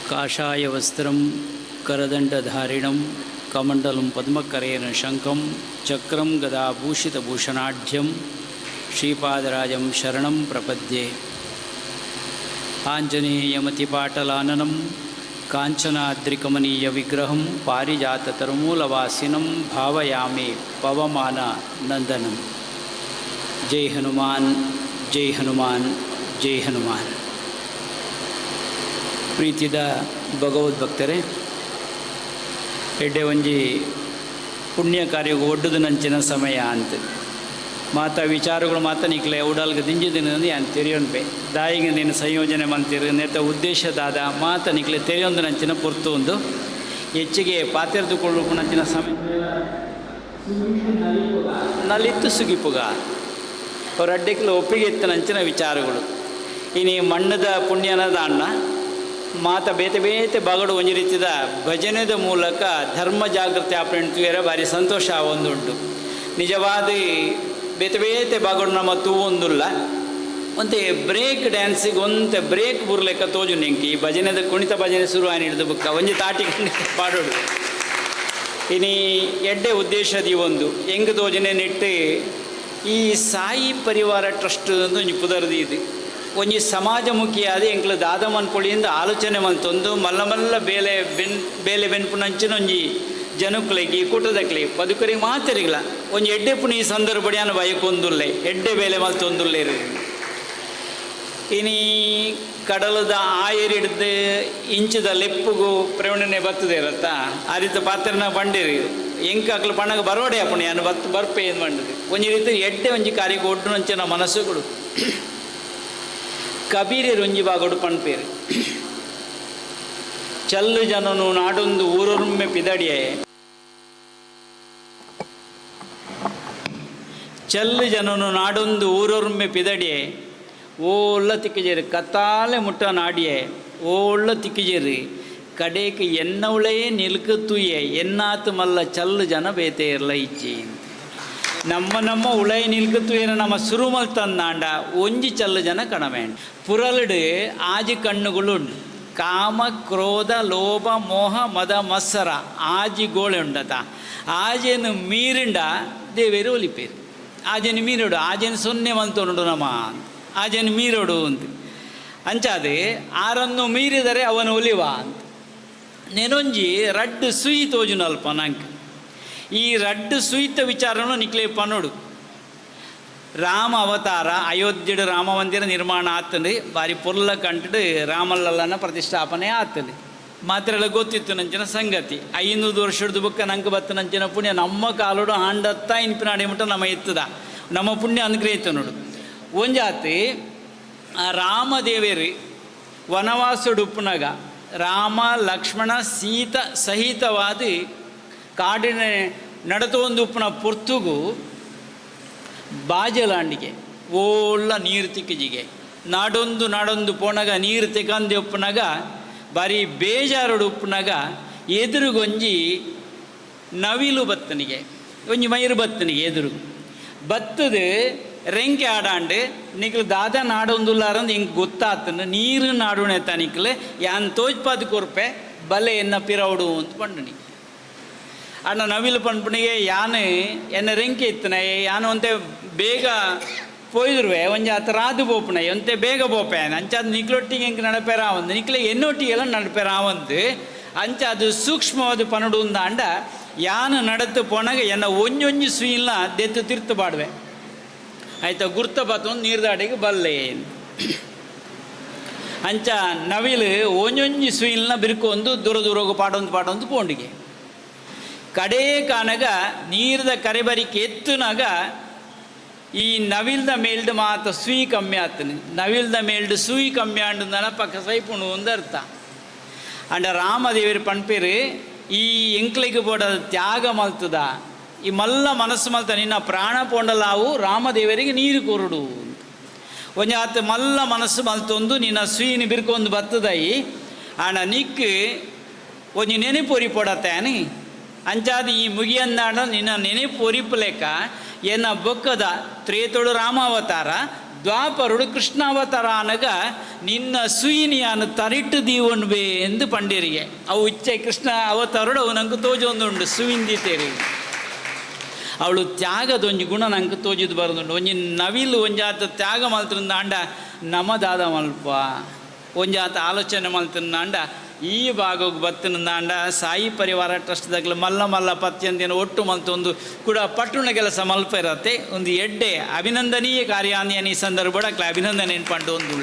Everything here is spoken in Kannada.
ಕಾಷಾಯವಸ್ತ್ರಂ ಕರದಂಡಧಾರಿಣಂ ಕಮಂಡಲಂ ಪದ್ಮಕರೇಣ ಶಂಖಂ ಚಕ್ರಂ ಗದಾಭೂಷಿತಭೂಷಣಾಢ್ಯಂ ಶ್ರೀಪಾದರಾಜಂ ಶರಣಂ ಪ್ರಪದ್ಯೆ. ಆಂಜನೇಯಮತಿಪಾಟಲಾನನಂ ಕಾಂಚನಾದ್ರಿಕಮನೀಯ ವಿಗ್ರಹಂ ಪಾರಿಜಾತತರುಮೂಲವಾಸಿನಂ ಭಾವಯಾಮಿ ಪವಮಾನ ನಂದನಂ. ಜೈ ಹನುಮಾನ್, ಜೈ ಹನುಮಾನ್, ಜೈ ಹನುಮಾನ್. ಪ್ರೀತಿದ ಭಗವದ್ಭಕ್ತರೇ, ಎಡ್ಡೆ ಒಂಜಿ ಪುಣ್ಯ ಕಾರ್ಯಕ್ಕೆ ಒಡ್ಡುದು ನಂಚಿನ ಸಮಯ ಅಂತ ಮಾತ ವಿಚಾರಗಳು ನಿಕ್ಲೆ ಉಡಲ್ಗೆ ದಿಂಜಿದಿನ ಯಾನ್ ತೆರೆಯೊಂದು ದಾಯಿಗೆ ನೀನು ಸಂಯೋಜನೆ ಮಂತಿರು ನೇತ ಉದ್ದೇಶದಾದ ನಿಕ್ಲೆ ತೆರೆಯೊಂದು ನಂಚಿನ ಪೊರ್ತು ಒಂದು ಹೆಚ್ಚಿಗೆ ಪಾತೆರೆದುಕೊಳ್ಳು ನಂಚಿನ ಸಮಯ ನಲಿತ್ತು ಸುಗಿಪುಗ ಅವ್ರ ಅಡ್ಡೆಕ್ಲು ಒಪ್ಪಿಗೆ ಎತ್ತ ನಂಚಿನ ವಿಚಾರಗಳು ಇನ್ನು ಮಣ್ಣದ ಪುಣ್ಯನದ ಅಣ್ಣ ಬೇತೆ ಬೇತೆ ಬಗಡು ಒಂಜಿ ರೀತಿದ ಭಜನೆದ ಮೂಲಕ ಧರ್ಮ ಜಾಗೃತಿ ಆಪಣೆಂತುವೇರ ಭಾರಿ ಸಂತೋಷ ಒಂದುಂಟು. ನಿಜವಾದ ಬೇತೆ ಬೇತೆ ಬಗಡು ನಮ್ಮ ತೂವೊಂದುಲ್ಲ ಒಂತೆ ಬ್ರೇಕ್ ಡ್ಯಾನ್ಸಿಗೆ ಒಂತೆ ಬ್ರೇಕ್ ಬುರ್ಲೆಕ್ಕ ತೋಜು ನೆಂಕಿ ಭಜನೆದ ಕುಣಿತ ಭಜನೆ ಶುರು ಆಗಿ ಹಿಡಿದು ಬುಕ್ಕ ಒಂಜಿ ತಾಟಿ ಪಾಡೋಡು ಇನ್ನು ಎಡ್ಡೆ ಉದ್ದೇಶದಿ ಒಂದು ಹೆಂಗೆ ತೋಜನೆ ನೆಟ್ಟು ಈ ಸಾಯಿ ಪರಿವಾರ ಟ್ರಸ್ಟ್ ಒಂಜಿ ಪುದರ್ದು ಇದು ಒಂಜಿ ಸಮಾಜಮುಖಿಯಾದ ಎಂಕ್ಲು ದಾದ ಮನ್ಪೊಳಿಯಿಂದ ಆಲೋಚನೆ ಮಲ್ತೊಂದು ಮಲ್ಲ ಮಲ್ಲ ಬೇಲೆ ಬೆನ್ಪುನಂಚಿನ ಒಂಜಿ ಜನಕ್ಲೆಗಿ ಕೂಟದಕ್ಲಿ ಬದುಕರಿಗೆ ಮಾತರಿಗಳ ಒಂಜಿ ಎಡ್ಡೆ ಪುಣ ಈ ಸಂದರ್ಭಡಿಯಾನ ಬಯಕೊಂದುಲ್ಲೆ ಎಡ್ಡೆ ಬೇಲೆ ಮಲ್ತೊಂದುಲ್ಲೆ ಇನಿ ಕಡಲದ ಆಯರಿಡ್ದು ಇಂಚದ ಲೆಪ್ಪುಗು ಪ್ರವಣನೆ ಬರ್ತದೆ ಇರತ್ತ ಆ ರೀತಿ ಪಾತ್ರನ ಬಂಡಿರಿ ಎಂಕಾಕ್ಲು ಪಣಗ ಬರೋಡೆ ಅಪ್ಪಣ ಯಾನು ಬರ್ಪೆ ಏನು ಬಂಡದು ಒಂಜಿ ರೀತಿ ಎಡ್ಡೆ ಒಂಜಿ ಕಾರ್ಯಕ್ಕೆ ಒಡ್ಡು ನಂಚಿನ ಮನಸ್ಸುಗಳು ಕಬೀರೆ ರುಂಜಿ ಬಾಗೋಡು ಪಣ್ಪೇರು ಚಲ್ಲು ಜನನು ನಾಡೊಂದು ಊರೊರ್ಮೆ ಪಿದಡಿಯೇ ಚಲ್ಲು ಜನನು ನಾಡೊಂದು ಊರೊರ್ಮೆ ಪಿದಡಿಯೇ ಓಲ್ಲ ತಿಕ್ಕಿಜೇರು ಕತ್ತಾಲೆ ಮುಟ್ಟ ನಾಡಿಯೇ ಓಲ್ಲ ತಿಕ್ಕಿಜೇರು ಕಡೇക്ക് ಎನ್ನವಳೇ ನಿಲ್ಕತ್ತುಯೇ ಎನ್ನಾತು ಮಲ್ಲ ಚಲ್ಲು ಜನ ಬೇತೆ ಇರಲ ಇಚ್ಚಿ ನಮ್ಮ ಉಳೈ ನಿಲ್ಕತ್ತು ಏನು ನಮ್ಮ ಸುರುಮಲ್ ತಂದಾಂಡ ಒಂಜಿ ಚಲ್ಲು ಜನ ಕಣಮೇಂಡ ಪುರಲ್ಡು ಆಜಿ ಕಣ್ಣುಗಳುಂಡು ಕಾಮ ಕ್ರೋಧ ಲೋಭ ಮೋಹ ಮದ ಮತ್ಸರ ಆಜಿ ಗೋಳೆ ಉಂಡತ ಆಜೆನು ಮೀರಿಂಡ ದೇವೇರು ಒಲಿಪೇರು ಆಜೆನು ಮೀರೋಡು ಆಜೆನು ಸೊನ್ನೆ ಮಂತೋಡು ನಮ್ಮ ಆಜೆನು ಮೀರೋಡು ಅಂತ ಅಂಚಾದೆ ಆರನ್ನು ಮೀರಿದರೆ ಅವನು ಒಲಿವ ಅಂತ ನೆನೊಂಜಿ ರಡ್ಡು ಸುಯಿ ತೋಜುನಲ್ಪ ನಂಗೆ ಈ ರಡ್ಡು ಸುಯಿತ ವಿಚಾರನು ನಿಕ್ಲೆ ಪನ್ನೋಡು ರಾಮ ಅವತಾರ ಅಯೋಧ್ಯೆಡು ರಾಮ ಮಂದಿರ ನಿರ್ಮಾಣ ಆತಂದು ಬಾರಿ ಪೊರ್ಲ ಕಂಡು ರಾಮಲ್ಲನ ಪ್ರತಿಷ್ಠಾಪನೆ ಆತಂದು ಮಾತ್ರ ಗೊತ್ತಿತ್ತು ನಂಚಿನ ಸಂಗತಿ 500 ವರ್ಷದ ಬುಕ್ಕ ನಂಗೆ ಬತ್ತ ನಂಚಿನ ಪುಣ್ಯ ನಮ್ಮ ಕಾಲೋಡು ಆಂಡತ್ತ ಇನ್ಪಿನಾಡಿ ಮುಟ್ಟ ನಮ್ಮ ಎತ್ತದ ನಮ್ಮ ಪುಣ್ಯ ಅನುಗ್ರಹಿತ ನೋಡು ಒಂಜಾತಿ ರಾಮದೇವೇರಿ ವನವಾಸುಡು ಉಪ್ಪುನಗ ರಾಮ ಲಕ್ಷ್ಮಣ ಸೀತ ಸಹಿತವಾದ ಕಾಡಿನ ನಡತೊಂದು ಉಪ್ಪುನ ಪೊರ್ತುಗು ಬಾಜಲಾಂಡಿಗೆ ಓಲ್ಲ ನೀರು ತಿಕ್ಕಿಜಿಗೆ ನಾಡೊಂದು ಪೋಣಗ ನೀರು ತೆಕಂದು ಉಪ್ಪುನಗ ಬಾರಿ ಬೇಜಾರೋಡು ಉಪ್ಪುನಗ ಎದುರುಗೊಂಜಿ ನವಿಲು ಬತ್ತನಿಗೆ ಒಂಜಿ ಮೈರು ಬತ್ತನಿಗೆ ಎದುರು ಬತ್ತದು ರೆಂಕೆ ಆಡಾಂಡು ನಿಕ್ಲು ದಾದ ನಾಡೊಂದುಲ್ಲಾರಂದು ಹಿಂಗೆ ಗೊತ್ತಾತನು ನೀರು ನಾಡುಣೆ ತನಿಕ್ಲೆ ಯಾನ್ ತೋಜ್ಪಾದ ಕೊರ್ಪೆ ಬಲೆ ಎನ್ನ ಪಿರವಡು ಅಂತ ಪಂಡು ಅಣ್ಣ ನವಿಲು ಪಂಪಣಿಗೆ ಯಾನು ಎನ್ನ ರೆಂಕೆ ಇತ್ತನ ಯಾನು ಒಂತೆ ಬೇಗ ಪೋಯ್ದುರುವೆ ಒಂಜಿ ಆತ ರಾದು ಬೋಪನ ಒಂತೆ ಬೇಗ ಬೋಪೆ ಅಂಚಾದ ನಿಕ್ಲೊಟ್ಟಿಗೆ ಹೆಂಗೆ ನಡಪೆ ರಾವಂದು ನಿಕ್ಲೆ ಎನ್ನೊಟ್ಟಿಗೆಲ್ಲ ನಡಪೆ ರಾವಂದು ಅಂಚ ಅದು ಸೂಕ್ಷ್ಮವಾದ ಪನಡು ಅಂಡ ಯಾನು ನಡತು ಪೋನಾಗ ಎನ್ನ ಒಂಜೊಂಜಿ ಸುಯಿಲ್ನ ದೆತ್ತು ತಿರ್ತು ಬಾಡುವೆ ಆಯ್ತಾ ಗುರ್ತ ಬತ್ತೊಂದು ನೀರ್ದಾಡಿಗೆ ಬಲ್ಲೆ ಅಂಚ ನವಿಲು ಒಂಜೊಂಜಿ ಸುಯಿಲ್ನ ಬಿರ್ಕೊಂದು ದೂರ ಪಾಡೊಂದು ಪೋಂಡಿಗೆ ಕಡೇ ಕಾನಗ ನೀರ್ದ ಕರೆಬರಿಕೆ ಎತ್ತುನಾಗ ಈ ನವಿಲ್ದ ಮೇಲ್ಡು ಮಾತ ಸೂಯಿ ಕಮ್ಮಿ ಆತನು ನವಿಲ್ದ ಮೇಲ್ಡು ಸೂಯಿ ಕಮ್ಮಿ ಆಂಡು ನಲಪಕ್ಕ ಸೈಪುಣು ಒಂದು ಅರ್ಥ ಅಂಡ ರಾಮದೇವರ ಪಣ್ಪೇರು ಈ ಎಂಕ್ಲಿಗೆ ಬೋಡದ ತ್ಯಾಗ ಮಲ್ತದ ಈ ಮಲ್ಲ ಮನಸ್ಸು ಮಲ್ತ ನಿನ್ನ ಪ್ರಾಣ ಪೋಂಡಲಾವು ರಾಮದೇವರಿಗೆ ನೀರು ಕೊರಡು ಒಂಜಿ ಆತ ಮಲ್ಲ ಮನಸ್ಸು ಮಲ್ತೊಂದು ನಿನ್ನ ಸೂಯಿನಿ ಬಿರ್ಕೊಂದು ಬತ್ತದಾಯಿ ಆಣ ನಿಕ್ಕು ಒಂಜಿ ನೆನಪೊರಿ ಪೋಡತ್ತೇನಿ ಅಂಚಾದ ಈ ಮುಗಿಯಂದಾಡ ನಿನ್ನ ನೆನಪು ಒರಿಪು ಲೆಕ್ಕ ಎನ್ನ ಬೊಕ್ಕದ ತ್ರೇತೊಡು ರಾಮಾವತಾರ ದ್ವಾಪರುಡು ಕೃಷ್ಣಾವತಾರ ಅನಗ ನಿನ್ನ ಸುಯಿನಿಯನ್ನು ತರಿಟ್ಟು ದೀವನ್ಬೇ ಎಂದು ಪಂಡಿರಿಗೆ ಅವು ಇಚ್ಛೆ ಕೃಷ್ಣ ಅವತಾರುಡು ಅವು ನಂಗೆ ತೋಜೊಂದುಂಡು ಸುವಿಂದಿತೇರಿ ಅವಳು ತ್ಯಾಗದೊಂಜಿ ಗುಣ ನಂಗೆ ತೋಜಿದು ಬರೋದುಂಡು ಒಂಜಿ ನವಿಲು ಒಂಜಾತ ತ್ಯಾಗ ಮಲ್ತಿಂದ ಅಂಡ ನಮದಾದ ಮಲ್ಪ ಒಂಜಾತ ಆಲೋಚನೆ ಮಲ್ತಿಂದ ಅಂಡ ಈ ಭಾಗಕ್ಕೆ ಬತ್ತಿನಿಂದ ಅಂಡ ಸಾಯಿ ಪರಿವಾರ ಟ್ರಸ್ಟ್ದಾಗಲು ಮಲ್ಲ ಮಲ್ಲ ಪತ್ಯಂದಿನ ಒಟ್ಟು ಮಲ್ತೊಂದು ಕೂಡ ಪಟ್ಟಣ ಕೆಲಸ ಮಲ್ಪ ಇರತ್ತೆ ಒಂದು ಎಡ್ಡೆ ಅಭಿನಂದನೀಯ ಕಾರ್ಯ ಈ ಸಂದರ್ಭ ಅಭಿನಂದನೆ ಪಂಡು ಒಂದು